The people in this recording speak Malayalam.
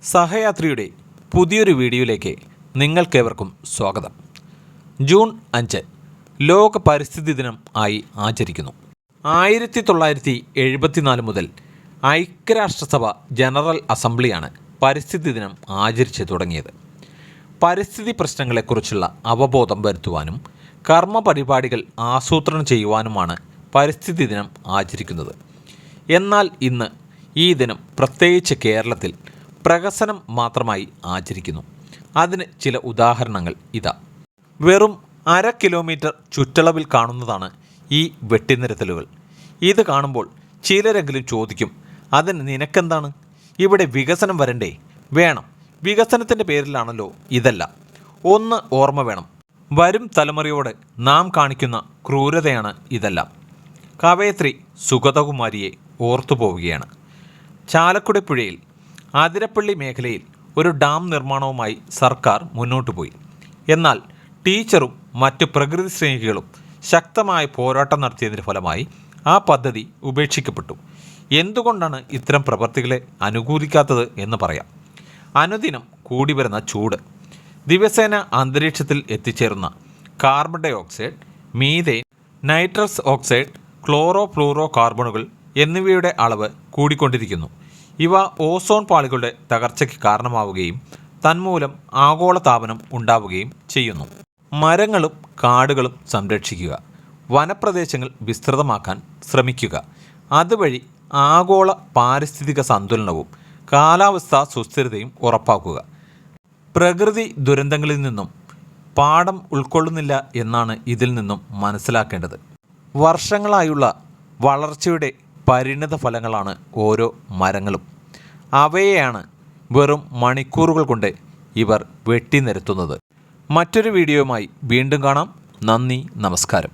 സഹയാത്രിയുടെ പുതിയൊരു വീഡിയോയിലേക്ക് നിങ്ങൾക്കേവർക്കും സ്വാഗതം. ജൂൺ 5 ലോക പരിസ്ഥിതി ദിനം ആയി ആചരിക്കുന്നു. 1974 മുതൽ ഐക്യരാഷ്ട്രസഭ ജനറൽ അസംബ്ലിയാണ് പരിസ്ഥിതി ദിനം ആചരിച്ചു തുടങ്ങിയത്. പരിസ്ഥിതി പ്രശ്നങ്ങളെക്കുറിച്ചുള്ള അവബോധം വരുത്തുവാനും കർമ്മ പരിപാടികൾ ആസൂത്രണം ചെയ്യുവാനുമാണ് പരിസ്ഥിതി ദിനം ആചരിക്കുന്നത്. എന്നാൽ ഇന്ന് ഈ ദിനം പ്രത്യേകിച്ച് കേരളത്തിൽ പ്രഹസനം മാത്രമായി ആചരിക്കുന്നു. അതിന് ചില ഉദാഹരണങ്ങൾ ഇതാ. വെറും 1/2 കിലോമീറ്റർ ചുറ്റളവിൽ കാണുന്നതാണ് ഈ വെട്ടിനിരത്തലുകൾ. ഇത് കാണുമ്പോൾ ചിലരെങ്കിലും ചോദിക്കും, അതിന് നിനക്കെന്താണ്? ഇവിടെ വികസനം വരണ്ടേ? വേണം. വികസനത്തിൻ്റെ പേരിലാണല്ലോ ഇതെല്ലാം. ഒന്ന് ഓർമ്മ വേണം, വരും തലമുറയോട് നാം കാണിക്കുന്ന ക്രൂരതയാണ് ഇതെല്ലാം. കവയത്രി സുഗതകുമാരിയെ ഓർത്തുപോവുകയാണ്. ചാലക്കുടി പുഴയിൽ അതിരപ്പള്ളി മേഖലയിൽ ഒരു ഡാം നിർമ്മാണവുമായി സർക്കാർ മുന്നോട്ട് പോയി. എന്നാൽ ടീച്ചറും മറ്റ് പ്രകൃതി സ്നേഹികളും ശക്തമായ പോരാട്ടം നടത്തിയതിന് ഫലമായി ആ പദ്ധതി ഉപേക്ഷിക്കപ്പെട്ടു. എന്തുകൊണ്ടാണ് ഇത്തരം പ്രവൃത്തികളെ അനുകൂലിക്കാത്തത് എന്ന് പറയാം. അനുദിനം കൂടി വരുന്ന ചൂട്, ദിവസേന അന്തരീക്ഷത്തിൽ എത്തിച്ചേരുന്ന carbon dioxide, methane, nitrous oxide, ക്ലോറോ ഫ്ലൂറോ കാർബണുകൾ എന്നിവയുടെ അളവ് കൂടിക്കൊണ്ടിരിക്കുന്നു. ഇവ ഓസോൺ പാളികളുടെ തകർച്ചയ്ക്ക് കാരണമാവുകയും തന്മൂലം ആഗോളതാപനം ഉണ്ടാവുകയും ചെയ്യുന്നു. മരങ്ങളും കാടുകളും സംരക്ഷിക്കുക, വനപ്രദേശങ്ങൾ വിസ്തൃതമാക്കാൻ ശ്രമിക്കുക. അതുവഴി ആഗോള പാരിസ്ഥിതിക സന്തുലനവും കാലാവസ്ഥാ സുസ്ഥിരതയും ഉറപ്പാക്കുക. പ്രകൃതി ദുരന്തങ്ങളിൽ നിന്നും പാഠം ഉൾക്കൊള്ളുന്നില്ല എന്നാണ് ഇതിൽ നിന്നും മനസ്സിലാക്കേണ്ടത്. വർഷങ്ങളായുള്ള വളർച്ചയുടെ പരിണിത ഫലങ്ങളാണ് ഓരോ മരങ്ങളും. അവയെയാണ് വെറും മണിക്കൂറുകൾ കൊണ്ട് ഇവർ വെട്ടിനിരത്തുന്നത്. മറ്റൊരു വീഡിയോയുമായി വീണ്ടും കാണാം. നന്ദി, നമസ്കാരം.